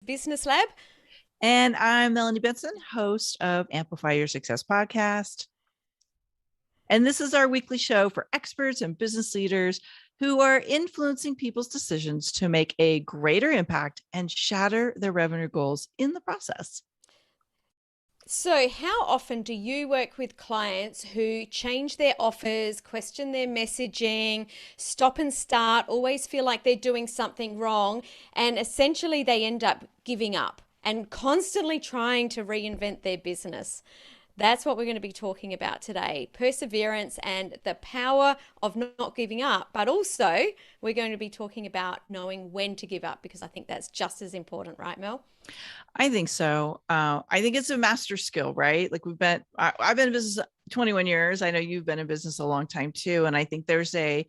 Business Lab. And I'm Melanie Benson, host of Amplify Your Success Podcast. And this is our weekly show for experts and business leaders who are influencing people's decisions to make a greater impact and shatter their revenue goals in the process. So how often do you work with clients who change their offers, question their messaging, stop and start, always feel like they're doing something wrong, and essentially they end up giving up and constantly trying to reinvent their business? That's what we're going to be talking about today, perseverance and the power of not giving up. But also we're going to be talking about knowing when to give up, because I think that's just as important, right, Mel? I think so. I think it's a master skill, right? Like I've been in business 21 years. I know you've been in business a long time too. And I think there's a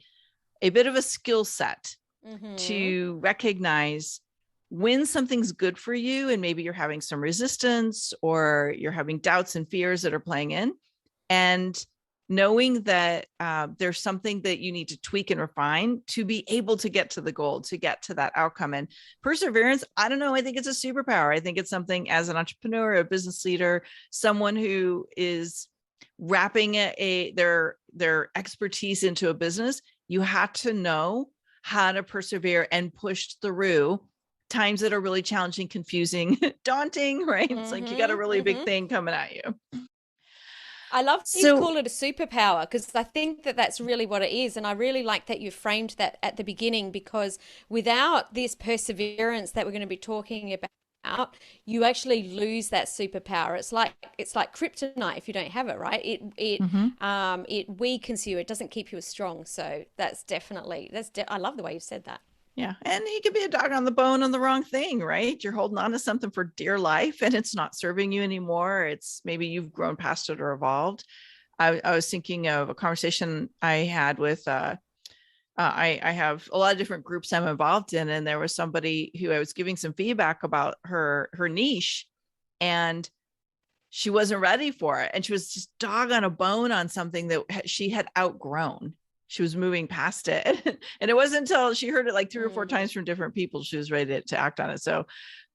bit of a skill set to recognize when something's good for you and maybe you're having some resistance or you're having doubts and fears that are playing in, and knowing that there's something that you need to tweak and refine to be able to get to the goal, to get to that outcome. And perseverance, I don't know, I think it's a superpower. I think it's something as an entrepreneur, a business leader, someone who is wrapping their expertise into a business, you have to know how to persevere and push through times that are really challenging, confusing, daunting, right? It's like you got a really big thing coming at you. I love you call it a superpower, because I think that that's really what it is. And I really like that you framed that at the beginning, because without this perseverance that we're going to be talking about, you actually lose that superpower. It's like kryptonite if you don't have it, right? It weakens you. It doesn't keep you as strong. So that's definitely I love the way you said that. Yeah. And he could be a dog on the bone on the wrong thing, right? You're holding on to something for dear life and it's not serving you anymore. It's maybe you've grown past it or evolved. I was thinking of a conversation I had with, I have a lot of different groups I'm involved in. And there was somebody who I was giving some feedback about her niche, and she wasn't ready for it. And she was just dog on a bone on something that she had outgrown. She was moving past it. And it wasn't until she heard it like 3 or 4 times from different people, she was ready to act on it. So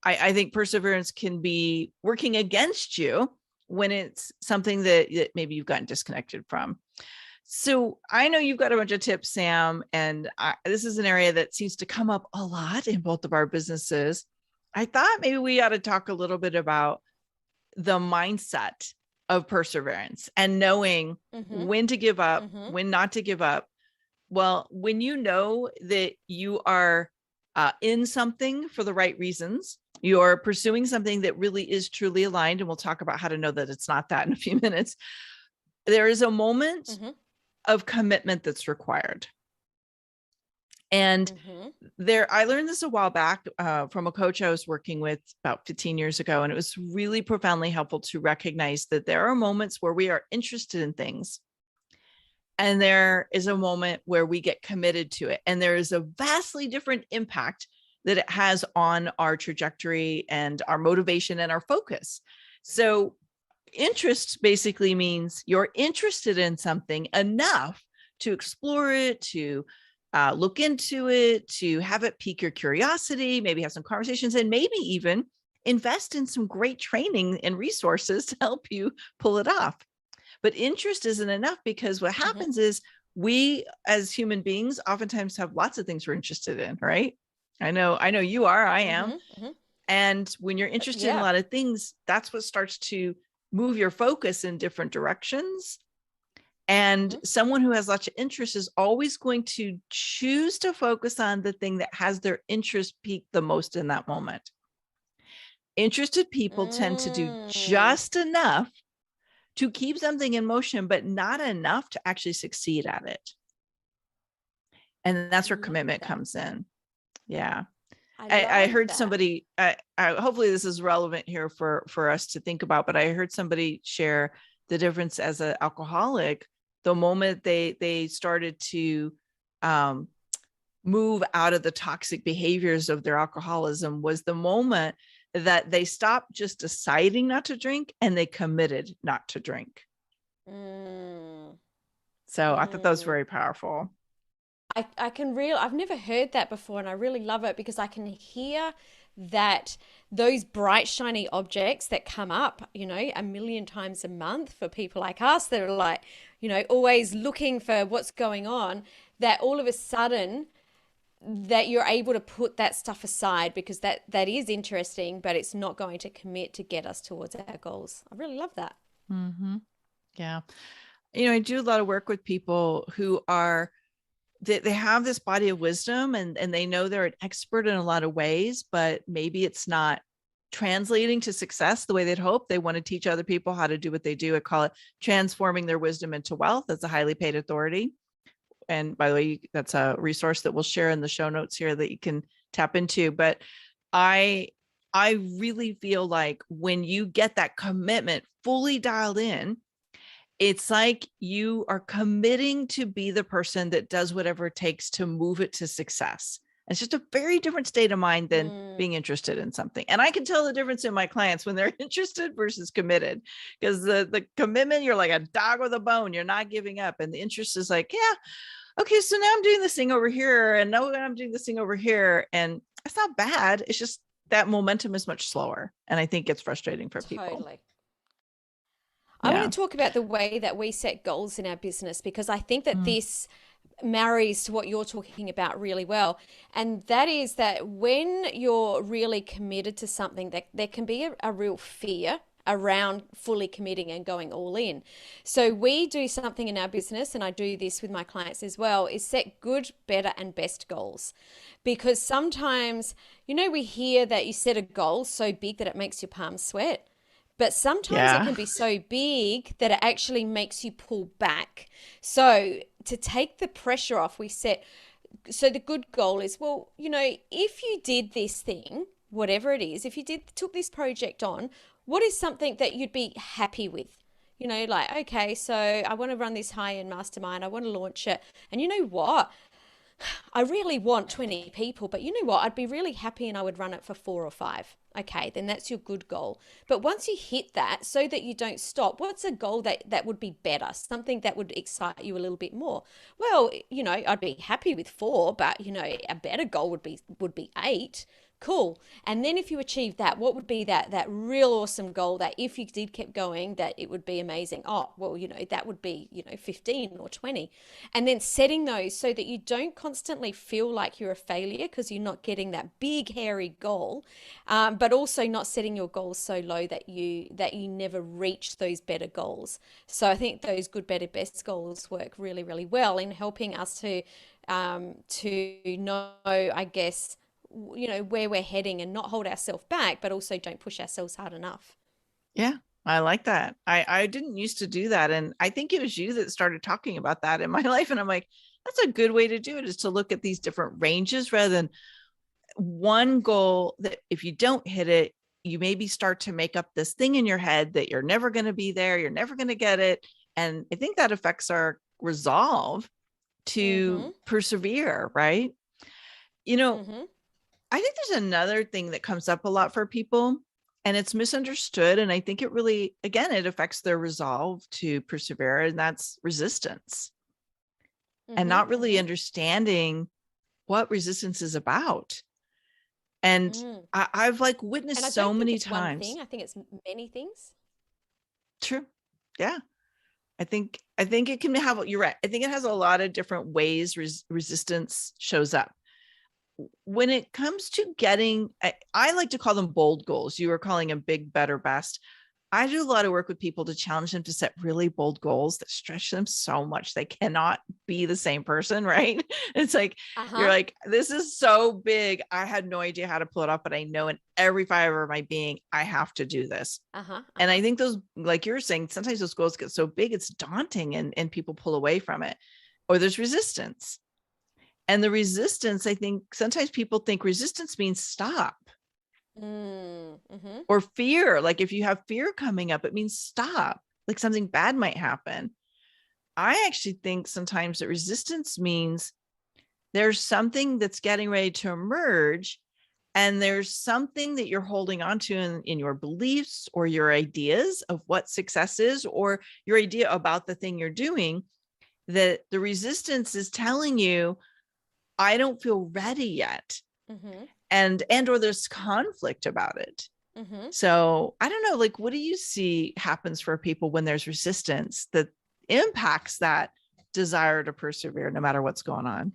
I think perseverance can be working against you when it's something that maybe you've gotten disconnected from. So I know you've got a bunch of tips, Sam, and this is an area that seems to come up a lot in both of our businesses. I thought maybe we ought to talk a little bit about the mindset of perseverance and knowing when to give up, when not to give up. Well, when you know that you are in something for the right reasons, you're pursuing something that really is truly aligned, and we'll talk about how to know that it's not that in a few minutes. There is a moment of commitment that's required. And I learned this a while back from a coach I was working with about 15 years ago. And it was really profoundly helpful to recognize that there are moments where we are interested in things. And there is a moment where we get committed to it. And there is a vastly different impact that it has on our trajectory and our motivation and our focus. So interest basically means you're interested in something enough to explore it, to look into it, to have it pique your curiosity, maybe have some conversations, and maybe even invest in some great training and resources to help you pull it off. But interest isn't enough, because what happens is we as human beings oftentimes have lots of things we're interested in, right? I know you are, I am. And when you're interested in a lot of things, that's what starts to move your focus in different directions. And someone who has lots of interest is always going to choose to focus on the thing that has their interest peaked the most in that moment. Interested people tend to do just enough to keep something in motion, but not enough to actually succeed at it. And that's where commitment comes in. Yeah. I heard somebody, hopefully this is relevant here for us to think about, but I heard somebody share the difference as an alcoholic. The moment they started to move out of the toxic behaviors of their alcoholism was the moment that they stopped just deciding not to drink and they committed not to drink. So I thought that was very powerful. I've never heard that before, and I really love it because I can hear that those bright, shiny objects that come up, a million times a month for people like us that are like, always looking for what's going on, that all of a sudden that you're able to put that stuff aside because that is interesting, but it's not going to commit to get us towards our goals. I really love that. Mm-hmm. Yeah. I do a lot of work with people who are, they have this body of wisdom and they know they're an expert in a lot of ways, but maybe it's not translating to success the way they'd hope. They want to teach other people how to do what they do. I call it transforming their wisdom into wealth. That's a highly paid authority. And by the way, that's a resource that we'll share in the show notes here that you can tap into. But I really feel like when you get that commitment fully dialed in, it's like you are committing to be the person that does whatever it takes to move it to success. It's just a very different state of mind than being interested in something. And I can tell the difference in my clients when they're interested versus committed, because the commitment, you're like a dog with a bone, you're not giving up. And the interest is like, yeah, okay, so now I'm doing this thing over here. And now I'm doing this thing over here. And it's not bad. It's just that momentum is much slower. And I think it's frustrating for people. Totally. I want to talk about the way that we set goals in our business, because I think that this marries to what you're talking about really well. And that is that when you're really committed to something, that there can be a real fear around fully committing and going all in. So we do something in our business, and I do this with my clients as well, is set good, better, and best goals. Because sometimes, we hear that you set a goal so big that it makes your palms sweat. But sometimes it can be so big that it actually makes you pull back. So to take the pressure off, so the good goal is, well, if you did this thing, whatever it is, if you took this project on, what is something that you'd be happy with? Like, okay, so I want to run this high-end mastermind. I want to launch it. And you know what? I really want 20 people, but you know what? I'd be really happy and I would run it for 4 or 5. Okay, then that's your good goal. But once you hit that, so that you don't stop, what's a goal that would be better? Something that would excite you a little bit more. Well, I'd be happy with 4, but a better goal would be 8. Cool. And then if you achieve that, what would be that real awesome goal that if you did keep going, that it would be amazing? Oh, well, that would be, 15 or 20. And then setting those so that you don't constantly feel like you're a failure because you're not getting that big, hairy goal, but also not setting your goals so low that you never reach those better goals. So I think those good, better, best goals work really, really well in helping us to know, I guess, where we're heading and not hold ourselves back, but also don't push ourselves hard enough. Yeah, I like that. I didn't used to do that. And I think it was you that started talking about that in my life. And I'm like, that's a good way to do it, is to look at these different ranges rather than one goal that if you don't hit it, you maybe start to make up this thing in your head that you're never going to be there. You're never going to get it. And I think that affects our resolve to persevere, right? I think there's another thing that comes up a lot for people, and it's misunderstood. And I think it really, again, it affects their resolve to persevere, and that's resistance. And not really understanding what resistance is about. And I've like witnessed so many times. One thing. I think it's many things. True. Yeah. I think it can have, you're right. I think it has a lot of different ways resistance shows up. When it comes to getting, I like to call them bold goals. You were calling them big, better, best. I do a lot of work with people to challenge them to set really bold goals that stretch them so much they cannot be the same person, right? It's like, you're like, this is so big. I had no idea how to pull it off, but I know in every fiber of my being, I have to do this. And I think those, like you're saying, sometimes those goals get so big, it's daunting and people pull away from it, or there's resistance. And the resistance, I think sometimes people think resistance means stop. Or fear. Like if you have fear coming up, it means stop, like something bad might happen. I actually think sometimes that resistance means there's something that's getting ready to emerge, and there's something that you're holding on to in your beliefs or your ideas of what success is, or your idea about the thing you're doing, that the resistance is telling you, I don't feel ready yet. or there's conflict about it. Mm-hmm. So I don't know, like, what do you see happens for people when there's resistance that impacts that desire to persevere no matter what's going on?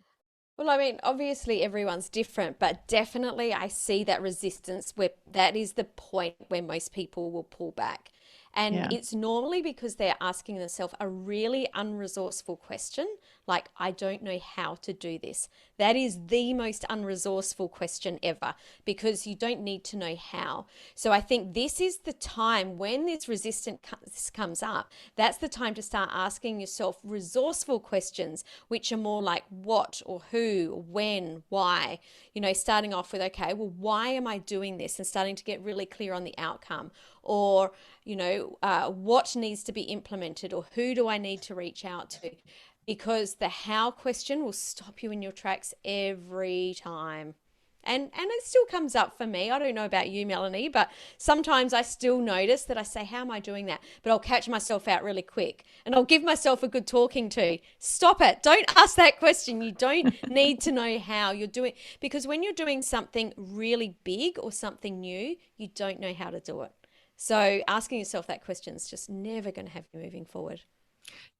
Well, I mean, obviously everyone's different, but definitely I see that resistance where that is the point where most people will pull back. And Yeah. it's normally because they're asking themselves a really unresourceful question, like, I don't know how to do this. That is the most unresourceful question ever because you don't need to know how. So I think this is the time when this resistance comes up, that's the time to start asking yourself resourceful questions, which are more like what or who, when, why. Starting off with, okay, well, why am I doing this? And starting to get really clear on the outcome. Or, what needs to be implemented, or who do I need to reach out to? Because the how question will stop you in your tracks every time. And it still comes up for me. I don't know about you, Melanie, but sometimes I still notice that I say, how am I doing that? But I'll catch myself out really quick and I'll give myself a good talking to. Stop it. Don't ask that question. You don't need to know how you're doing, because when you're doing something really big or something new, you don't know how to do it. So asking yourself that question is just never going to have you moving forward.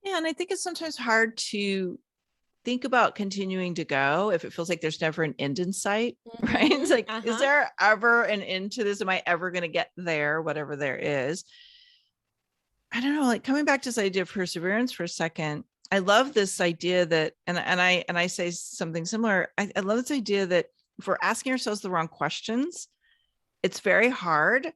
Yeah. And I think it's sometimes hard to think about continuing to go if it feels like there's never an end in sight, right? It's Mm-hmm. like, is Uh-huh. there ever an end to this? Am I ever going to get there? Whatever there is. I don't know, like coming back to this idea of perseverance for a second. I love this idea that, and I say something similar. I love this idea that if we're asking ourselves the wrong questions, it's very hard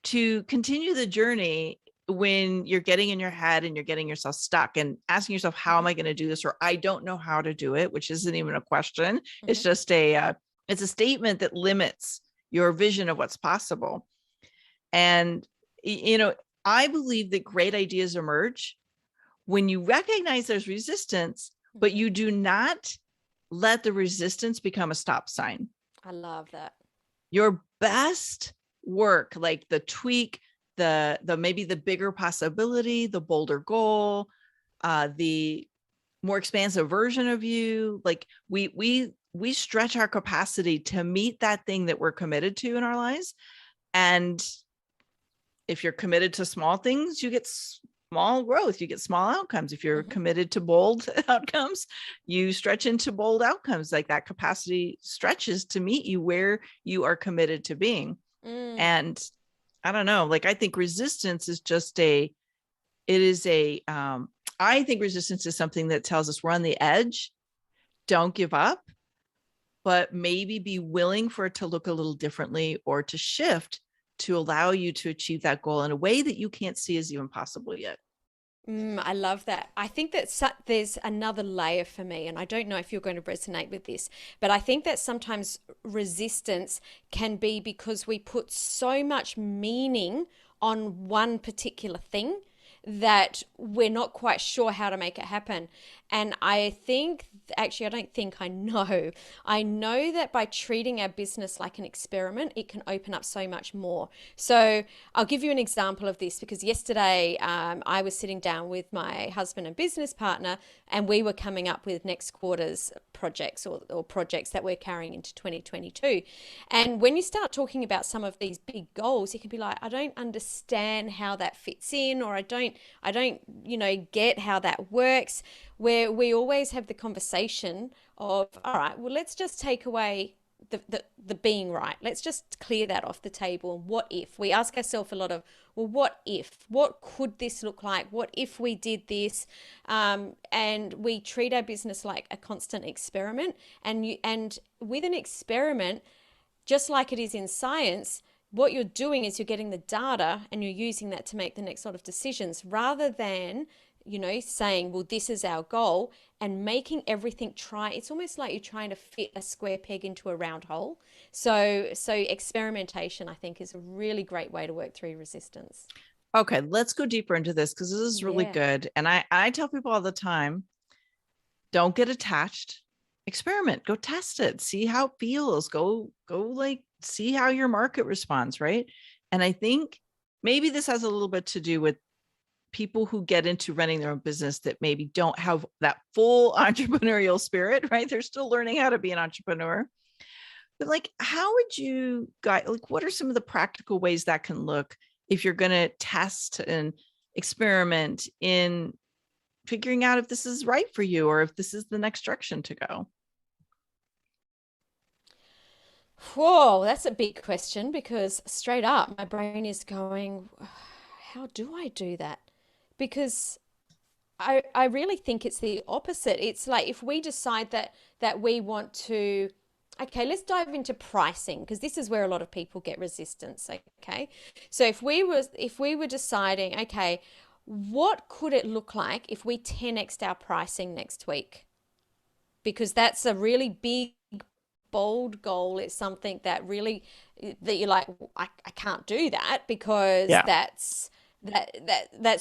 to continue the journey when you're getting in your head and you're getting yourself stuck and asking yourself, how am I going to do this? Or I don't know how to do it, which isn't even a question. It's Mm-hmm. just it's a statement that limits your vision of what's possible. And, I believe that great ideas emerge when you recognize there's resistance, but Mm-hmm. you do not let the resistance become a stop sign. I love that. Your best work, like the tweak, the maybe the bigger possibility, the bolder goal, the more expansive version of you, like we stretch our capacity to meet that thing that we're committed to in our lives. And if you're committed to small things, you get small growth, you get small outcomes. If you're Mm-hmm. committed to bold outcomes, you stretch into bold outcomes. Like that capacity stretches to meet you where you are committed to being. Mm. And I don't know, like I think resistance is just I think resistance is something that tells us we're on the edge, don't give up, but maybe be willing for it to look a little differently or to shift to allow you to achieve that goal in a way that you can't see as even possible yet. I love that. I think that there's another layer for me, and I don't know if you're going to resonate with this, but I think that sometimes resistance can be because we put so much meaning on one particular thing that we're not quite sure how to make it happen. And I think, actually, I don't think I know. I know that by treating our business like an experiment, it can open up so much more. So I'll give you an example of this because yesterday I was sitting down with my husband and business partner, and we were coming up with next quarter's projects or projects that we're carrying into 2022. And when you start talking about some of these big goals, you can be like, I don't understand how that fits in, or I don't, get how that works. Where we always have the conversation of, all right, well, let's just take away the being right. Let's just clear that off the table. And what if? We ask ourselves a lot of, well, what if? What could this look like? What if we did this? And we treat our business like a constant experiment. And with an experiment, just like it is in science, what you're doing is you're getting the data and you're using that to make the next sort of decisions rather than, saying, well, this is our goal and making everything it's almost like you're trying to fit a square peg into a round hole. So experimentation, I think, is a really great way to work through resistance. Okay, let's go deeper into this because this is really Yeah. good. And I tell people all the time, don't get attached, experiment, go test it, see how it feels, go like see how your market responds, right? And I think maybe this has a little bit to do with people who get into running their own business that maybe don't have that full entrepreneurial spirit, right? They're still learning how to be an entrepreneur. But like, how would you guide, like, what are some of the practical ways that can look if you're going to test and experiment in figuring out if this is right for you or if this is the next direction to go? Whoa, that's a big question because straight up, my brain is going, how do I do that? Because I really think it's the opposite. It's like if we decide that we want to, okay, let's dive into pricing because this is where a lot of people get resistance. Okay, so if we were deciding, okay, what could it look like if we 10x our pricing next week? Because that's a really big bold goal. It's something that really that you're like, I can't do that because Yeah. that's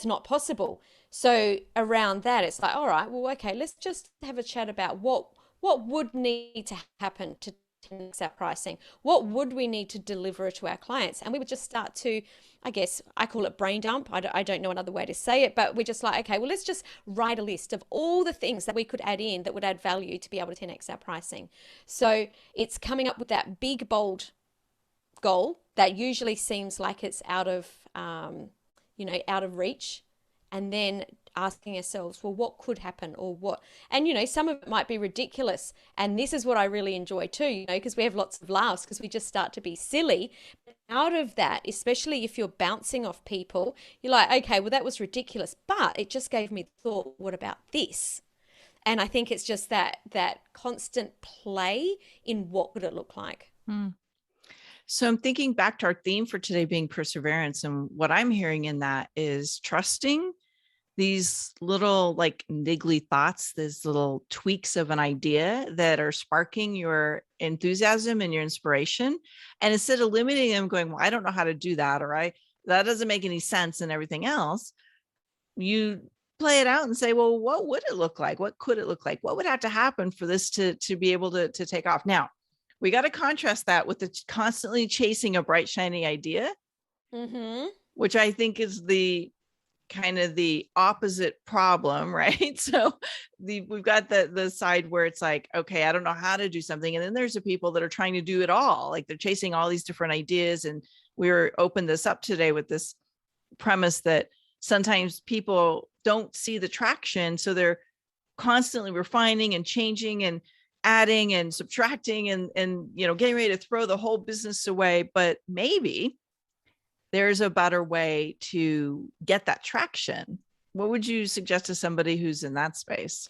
not possible. So around that, it's like, all right, well, okay, let's just have a chat about what would need to happen to fix our pricing. What would we need to deliver to our clients? And we would just start to, I guess, I call it brain dump. I don't know another way to say it, but we're just like, okay, well, let's just write a list of all the things that we could add in that would add value to be able to 10x our pricing. So it's coming up with that big, bold goal that usually seems like it's out of reach, and then asking ourselves, well, what could happen or what? And, some of it might be ridiculous. And this is what I really enjoy too, because we have lots of laughs because we just start to be silly. But out of that, especially if you're bouncing off people, you're like, okay, well, that was ridiculous, but it just gave me the thought, what about this? And I think it's just that constant play in what would it look like. Hmm. So I'm thinking back to our theme for today being perseverance. And what I'm hearing in that is trusting these little like niggly thoughts, these little tweaks of an idea that are sparking your enthusiasm and your inspiration. And instead of limiting them, going, well, I don't know how to do that, or that doesn't make any sense and everything else, you play it out and say, well, what would it look like? What could it look like? What would have to happen for this to be able to take off? Now, we got to contrast that with the constantly chasing a bright, shiny idea, which I think is the kind of the opposite problem, right? So we've got the side where it's like, okay, I don't know how to do something. And then there's the people that are trying to do it all. Like they're chasing all these different ideas. And we were opened this up today with this premise that sometimes people don't see the traction. So they're constantly refining and changing and adding and subtracting and getting ready to throw the whole business away. But maybe there's a better way to get that traction. What would you suggest to somebody who's in that space?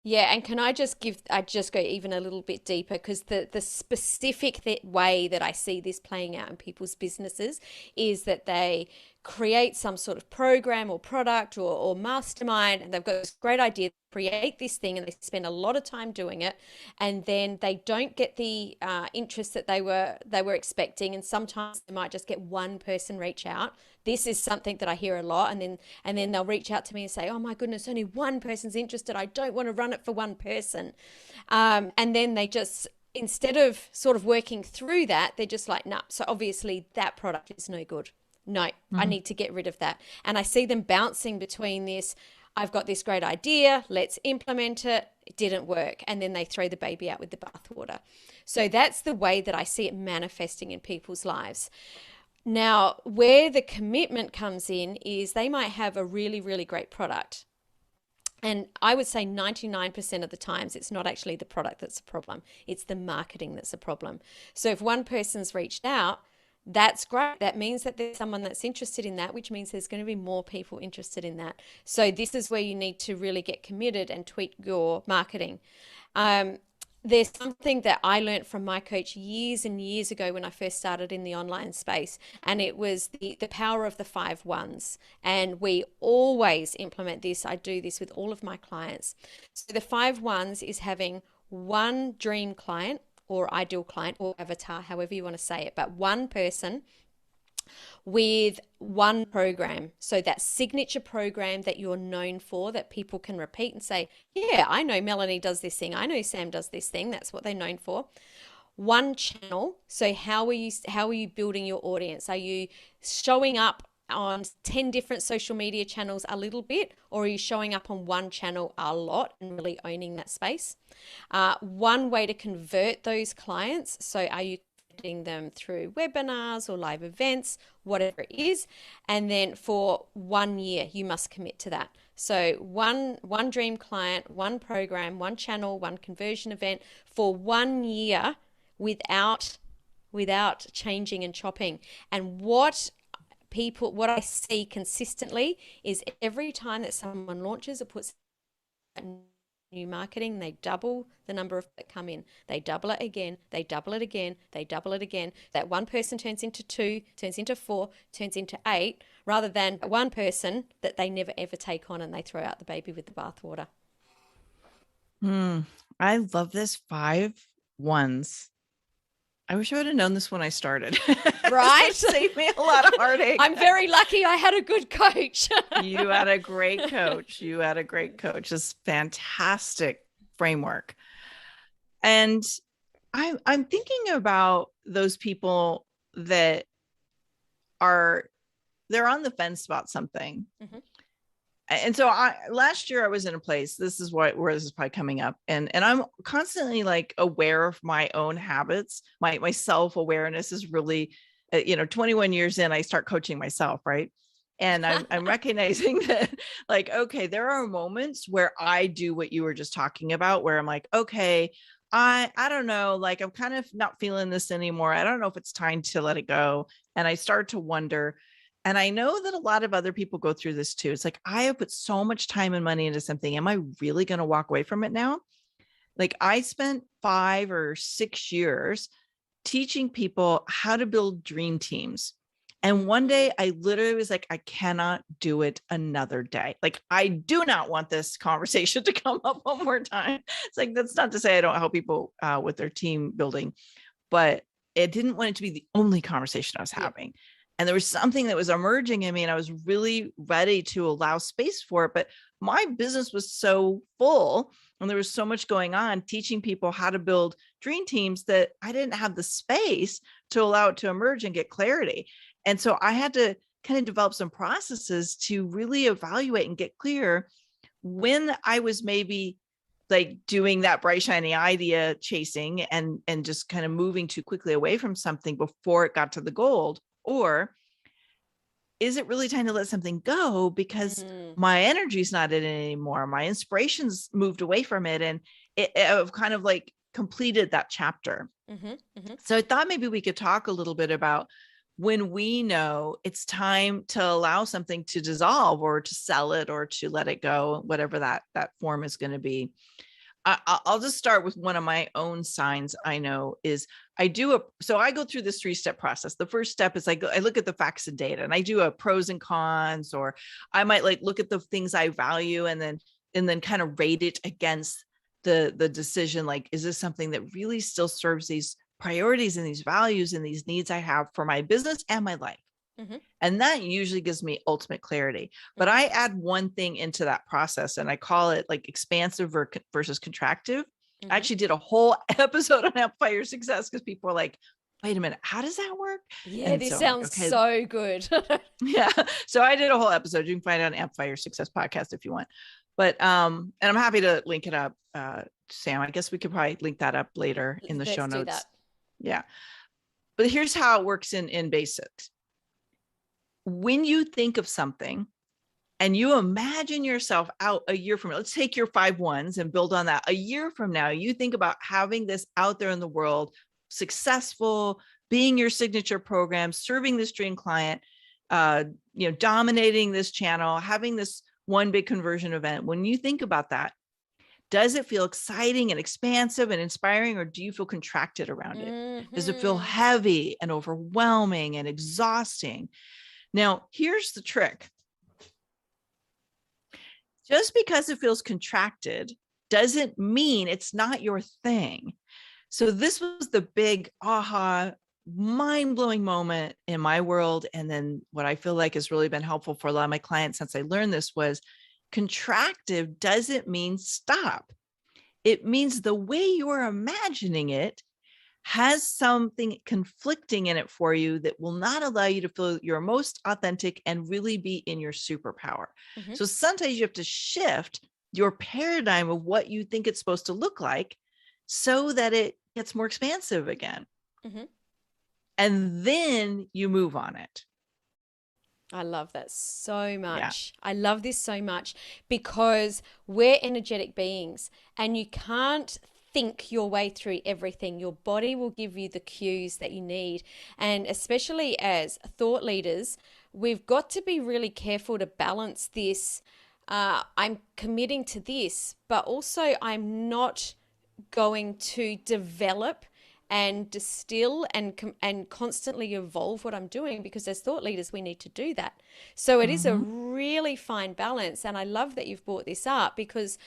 Yeah, and can I just go even a little bit deeper because the specific way that I see this playing out in people's businesses is that they create some sort of program or product or mastermind, and they've got this great idea to create this thing, and they spend a lot of time doing it, and then they don't get the interest that they were expecting, and sometimes they might just get one person reach out. This is something that I hear a lot, and then they'll reach out to me and say, oh my goodness, only one person's interested. I don't want to run it for one person. And then they just, instead of sort of working through that, they're just like, nah, so obviously that product is no good. No, I need to get rid of that. And I see them bouncing between this, I've got this great idea, let's implement it. It didn't work. And then they throw the baby out with the bathwater. So that's the way that I see it manifesting in people's lives. Now, where the commitment comes in is they might have a really, really great product. And I would say 99% of the times, it's not actually the product that's the problem. It's the marketing that's the problem. So if one person's reached out, that's great. That means that there's someone that's interested in that, which means there's going to be more people interested in that. So this is where you need to really get committed and tweak your marketing. There's something that I learned from my coach years and years ago when I first started in the online space, and it was the power of the 5 1s. And we always implement this. I do this with all of my clients. So the 5 1s is having one dream client or ideal client or avatar, however you want to say it, but one person with one program. So that signature program that you're known for, that people can repeat and say, yeah, I know Melanie does this thing. I know Sam does this thing. That's what they're known for. One channel. So how are you building your audience? Are you showing up on 10 different social media channels a little bit, or are you showing up on one channel a lot and really owning that space? One way to convert those clients. So are you converting them through webinars or live events, whatever it is? And then for 1 year, you must commit to that. So one dream client, one program, one channel, one conversion event for 1 year without changing and chopping. And what I see consistently is every time that someone launches or puts new marketing, they double the number of that come in. They double it again, they double it again, they double it again. That one person turns into 2, turns into 4, turns into 8, rather than one person that they never ever take on and they throw out the baby with the bathwater. I love this 5 ones. I wish I would have known this when I started. Right? Saved me a lot of heartache. I'm very lucky I had a good coach. You had a great coach. It's fantastic framework. And I'm thinking about those people that they're on the fence about something. Mm-hmm. And so last year I was in a place, this is where this is probably coming up. And I'm constantly like aware of my own habits. My self-awareness is really, 21 years in, I start coaching myself. Right. And I'm recognizing that, like, okay, there are moments where I do what you were just talking about, where I'm like, okay, I don't know, like, I'm kind of not feeling this anymore. I don't know if it's time to let it go. And I start to wonder. And I know that a lot of other people go through this too. It's like, I have put so much time and money into something. Am I really going to walk away from it now? Like, I spent 5 or 6 years teaching people how to build dream teams. And one day I literally was like, I cannot do it another day. Like, I do not want this conversation to come up one more time. It's like, that's not to say I don't help people with their team building, but I didn't want it to be the only conversation I was having. And there was something that was emerging in me, and I was really ready to allow space for it. But my business was so full and there was so much going on, teaching people how to build dream teams, that I didn't have the space to allow it to emerge and get clarity. And so I had to kind of develop some processes to really evaluate and get clear when I was maybe like doing that bright, shiny idea chasing and just kind of moving too quickly away from something before it got to the gold. Or is it really time to let something go because my energy's not in it anymore? My inspiration's moved away from it, and I've kind of like completed that chapter. So I thought maybe we could talk a little bit about when we know it's time to allow something to dissolve or to sell it or to let it go, whatever that form is going to be. I'll just start with one of my own signs I know is I go through this 3-step process. The first step is I look at the facts and data, and I do a pros and cons, or I might like look at the things I value and then kind of rate it against the decision. Like, is this something that really still serves these priorities and these values and these needs I have for my business and my life? And that usually gives me ultimate clarity. But I add one thing into that process, and I call it like expansive versus contractive. I actually did a whole episode on Amplify Your Success because people are like, wait a minute, how does that work? Yeah, this sounds so good. Yeah. So I did a whole episode. You can find it on Amplify Your Success Podcast if you want. But and I'm happy to link it up, Sam. I guess we could probably link that up later in the show notes. Yeah. But here's how it works in basics. When you think of something and you imagine yourself out a year from now, let's take your 5 ones and build on that. A year from now, you think about having this out there in the world, successful, being your signature program, serving this dream client, dominating this channel, having this one big conversion event. When you think about that, does it feel exciting and expansive and inspiring, or do you feel contracted around it? Does it feel heavy and overwhelming and exhausting? Now, here's the trick. Just because it feels contracted doesn't mean it's not your thing. So this was the big aha, mind-blowing moment in my world. And then what I feel like has really been helpful for a lot of my clients since I learned this was contractive doesn't mean stop. It means the way you're imagining it has something conflicting in it for you that will not allow you to feel your most authentic and really be in your superpower. Mm-hmm. So sometimes you have to shift your paradigm of what you think it's supposed to look like so that it gets more expansive again. Mm-hmm. And then you move on it. I love that so Yeah. much. I love this so much because we're energetic beings and you can't think your way through everything. Your body will give you the cues that you need. And especially as thought leaders, we've got to be really careful to balance this. I'm committing to this, but also I'm not going to develop and distill and constantly evolve what I'm doing, because as thought leaders we need to do that. So it is a really fine balance, and I love that you've brought this up because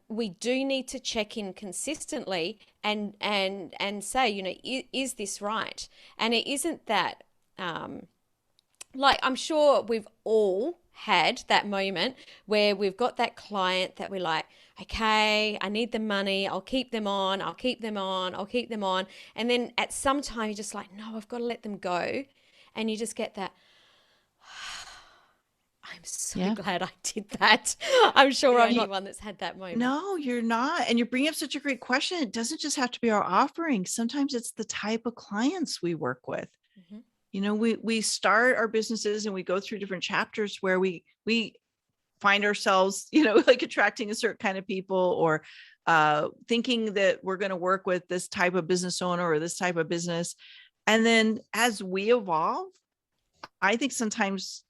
we do need to check in consistently and say, you know, is this right? And it isn't that like, I'm sure we've all had that moment where we've got that client that we're like, okay, I need the money. I'll keep them on. I'll keep them on. I'll keep them on. And then at some time you're just like, no, I've got to let them go. And you just get that, I'm so glad I did that. I'm sure I'm not one that's had that moment. No, you're not. And you're bringing up such a great question. It doesn't just have to be our offering. Sometimes it's the type of clients we work with. Mm-hmm. You know, we start our businesses and we go through different chapters where we find ourselves, you know, like attracting a certain kind of people, or thinking that we're going to work with this type of business owner or this type of business. And then as we evolve, I think sometimes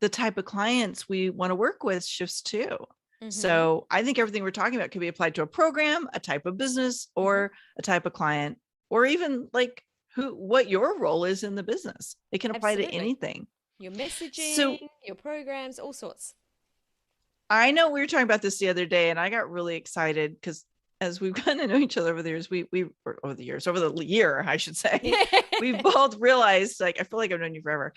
the type of clients we want to work with shifts too. Mm-hmm. So I think everything we're talking about can be applied to a program, a type of business, or a type of client, or even like what your role is in the business. It can apply to anything. Your messaging, your programs, all sorts. I know we were talking about this the other day and I got really excited because as we've gotten to know each other over the years, over the year, I should say, we've both realized, like, I feel like I've known you forever.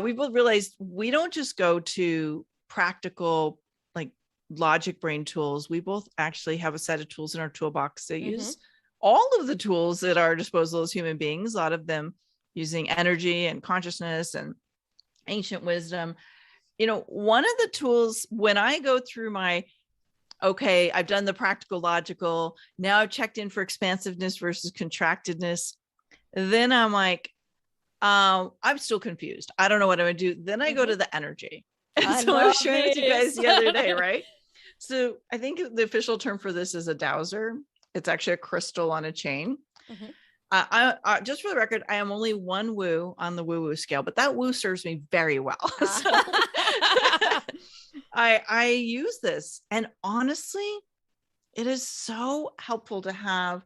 We both realized we don't just go to practical, like logic brain tools. We both actually have a set of tools in our toolbox that use all of the tools at our disposal as human beings, a lot of them using energy and consciousness and ancient wisdom. You know, one of the tools when I go through my, okay, I've done the practical logical, now I've checked in for expansiveness versus contractedness. Then I'm like, I'm still confused. I don't know what I'm going to do. Then I go to the energy. And so I was sharing with you guys the other day, right? So I think the official term for this is a dowser. It's actually a crystal on a chain. Mm-hmm. I just for the record, I am only one woo on the woo-woo scale, but that woo serves me very well. So I use this, and honestly, it is so helpful to have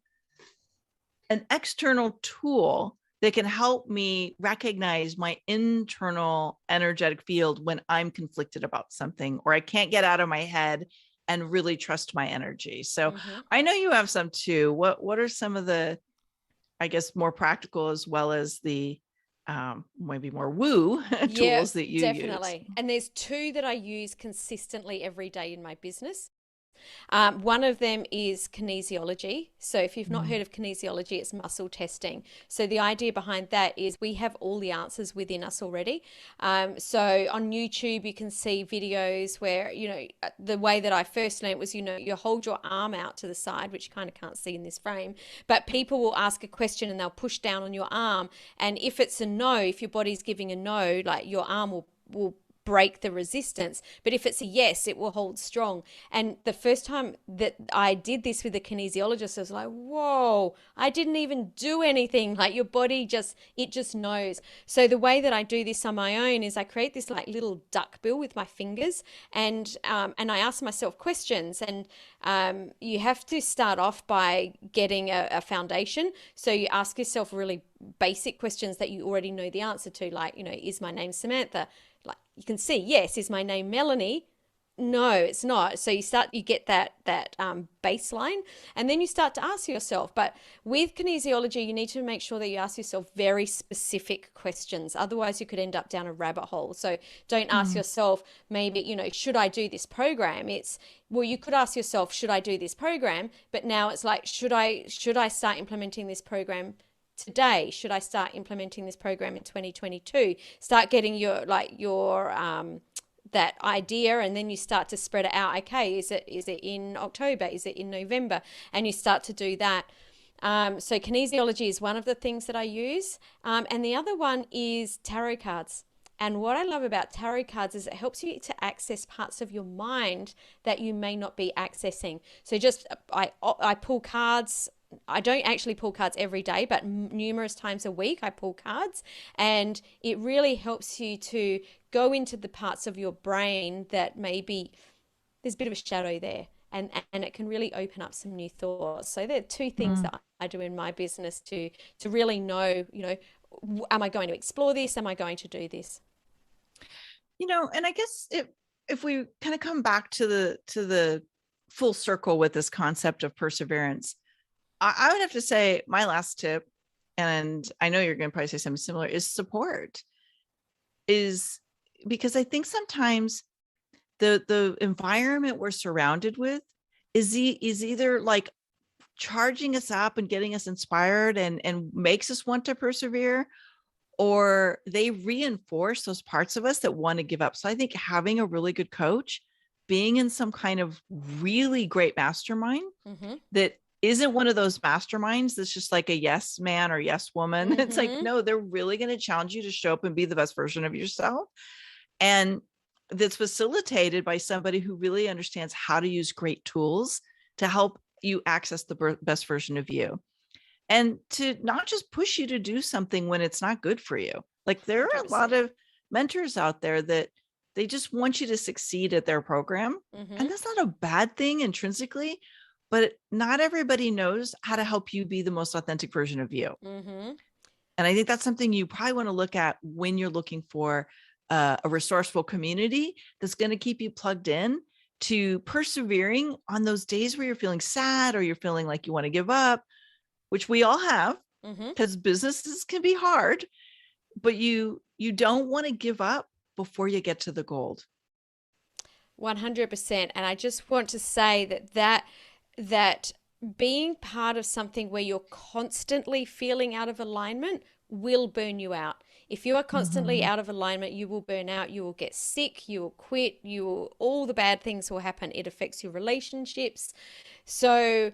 an external tool that can help me recognize my internal energetic field when I'm conflicted about something, or I can't get out of my head and really trust my energy. So I know you have some too. What are some of the, I guess, more practical as well as the maybe more woo tools that you definitely use? And there's two that I use consistently every day in my business. One of them is kinesiology. So if you've not heard of kinesiology, it's muscle testing. So the idea behind that is we have all the answers within us already. So on YouTube, you can see videos where, you know, the way that I first learned was, you know, you hold your arm out to the side, which you kind of can't see in this frame, but people will ask a question and they'll push down on your arm. And if it's a no, if your body's giving a no, like your arm will break the resistance, but if it's a yes, it will hold strong. And the first time that I did this with a kinesiologist, I was like, whoa, I didn't even do anything. Like your body just knows. So the way that I do this on my own is I create this like little duck bill with my fingers, and I ask myself questions. And you have to start off by getting a foundation. So you ask yourself really basic questions that you already know the answer to, like, you know, is my name Samantha? Like you can see, yes. Is my name Melanie? No, it's not. So you get that baseline, and then you start to ask yourself. But with kinesiology, you need to make sure that you ask yourself very specific questions. Otherwise, you could end up down a rabbit hole. So don't ask Mm. yourself, maybe, should I do this program? Well, you could ask yourself, should I do this program? But now it's like, should I start implementing this program today? Should I start implementing this program in 2022? Start getting your that idea, and then you start to spread it out. Okay, is it in October? Is it in November? And you start to do that. So kinesiology is one of the things that I use, and the other one is tarot cards. And what I love about tarot cards is it helps you to access parts of your mind that you may not be accessing. So I pull cards. I don't actually pull cards every day, but numerous times a week I pull cards, and it really helps you to go into the parts of your brain that maybe there's a bit of a shadow there, and it can really open up some new thoughts. So there are two things Mm. that I do in my business to really know, am I going to explore this? Am I going to do this? And I guess if we kind of come back to the full circle with this concept of perseverance, I would have to say my last tip, and I know you're going to probably say something similar, is support. Is because I think sometimes the environment we're surrounded with is either like charging us up and getting us inspired and makes us want to persevere, or they reinforce those parts of us that want to give up. So I think having a really good coach, being in some kind of really great mastermind Mm-hmm. that isn't one of those masterminds that's just like a yes man or yes woman. Mm-hmm. It's like, no, they're really going to challenge you to show up and be the best version of yourself. And that's facilitated by somebody who really understands how to use great tools to help you access the best version of you, and to not just push you to do something when it's not good for you. Like there are a lot 100%. of mentors out there that they just want you to succeed at their program. Mm-hmm. And that's not a bad thing intrinsically, but not everybody knows how to help you be the most authentic version of you. Mm-hmm. And I think that's something you probably want to look at when you're looking for a resourceful community that's going to keep you plugged in to persevering on those days where you're feeling sad or you're feeling like you want to give up, which we all have, Mm-hmm. because businesses can be hard, but you don't want to give up before you get to the gold. 100%. And I just want to say that being part of something where you're constantly feeling out of alignment will burn you out. If you are constantly Mhm. out of alignment, you will burn out, you will get sick, you will quit, all the bad things will happen. It affects your relationships. So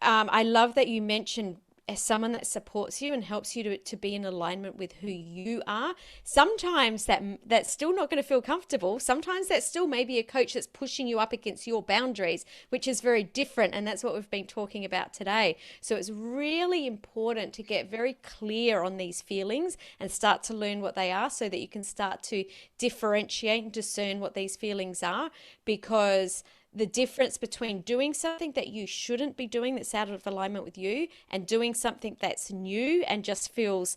I love that you mentioned as someone that supports you and helps you to be in alignment with who you are. Sometimes that's still not going to feel comfortable. Sometimes that's still maybe a coach that's pushing you up against your boundaries, which is very different. And that's what we've been talking about today. So it's really important to get very clear on these feelings and start to learn what they are so that you can start to differentiate and discern what these feelings are, because the difference between doing something that you shouldn't be doing that's out of alignment with you and doing something that's new and just feels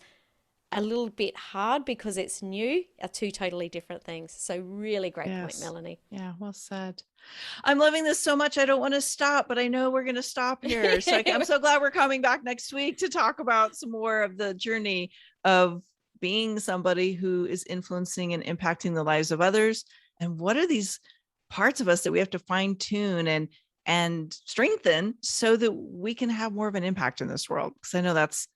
a little bit hard because it's new are two totally different things. So really great point, Yes. Melanie. Yeah, well said. I'm loving this so much. I don't want to stop, but I know we're going to stop here. So I'm so glad we're coming back next week to talk about some more of the journey of being somebody who is influencing and impacting the lives of others. And what are these parts of us that we have to fine tune and strengthen so that we can have more of an impact in this world? Because I know that's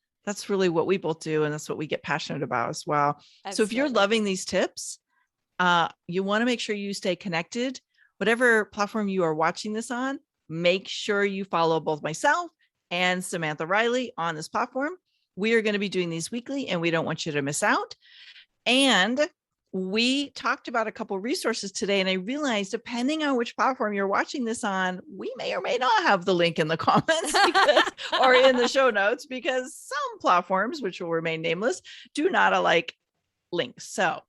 really what we both do, and that's what we get passionate about as well. So if you're Absolutely. loving these tips, you want to make sure you stay connected. Whatever platform you are watching this on, make sure you follow both myself and Samantha Riley on this platform. We are going to be doing these weekly, and we don't want you to miss out. And we talked about a couple of resources today, and I realized depending on which platform you're watching this on, we may or may not have the link in the comments or in the show notes, because some platforms, which will remain nameless, do not alike links. So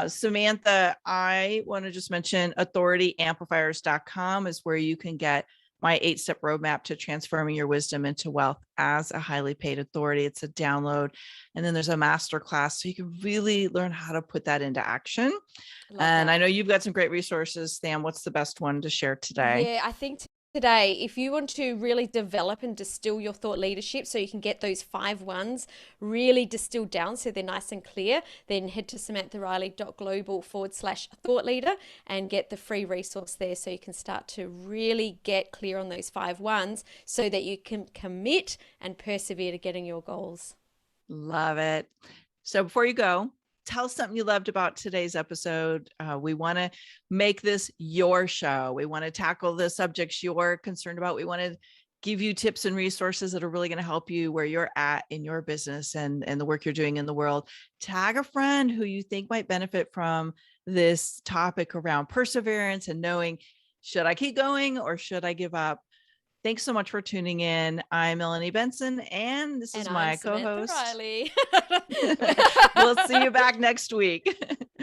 Samantha, I want to just mention authorityamplifiers.com is where you can get my 8-step roadmap to transforming your wisdom into wealth as a highly paid authority. It's a download. And then there's a masterclass. So you can really learn how to put that into action. Love And that. I know you've got some great resources. Sam, what's the best one to share today? Yeah, I think today, if you want to really develop and distill your thought leadership so you can get those 5 ones really distilled down so they're nice and clear, then head to samanthariley.global/thought leader and get the free resource there so you can start to really get clear on those 5 ones so that you can commit and persevere to getting your goals. Love it. So before you go, tell us something you loved about today's episode. We want to make this your show. We want to tackle the subjects you're concerned about. We want to give you tips and resources that are really going to help you where you're at in your business and the work you're doing in the world. Tag a friend who you think might benefit from this topic around perseverance and knowing, should I keep going or should I give up? Thanks so much for tuning in. I'm Melanie Benson, and this is my co-host. Samantha Riley. We'll see you back next week.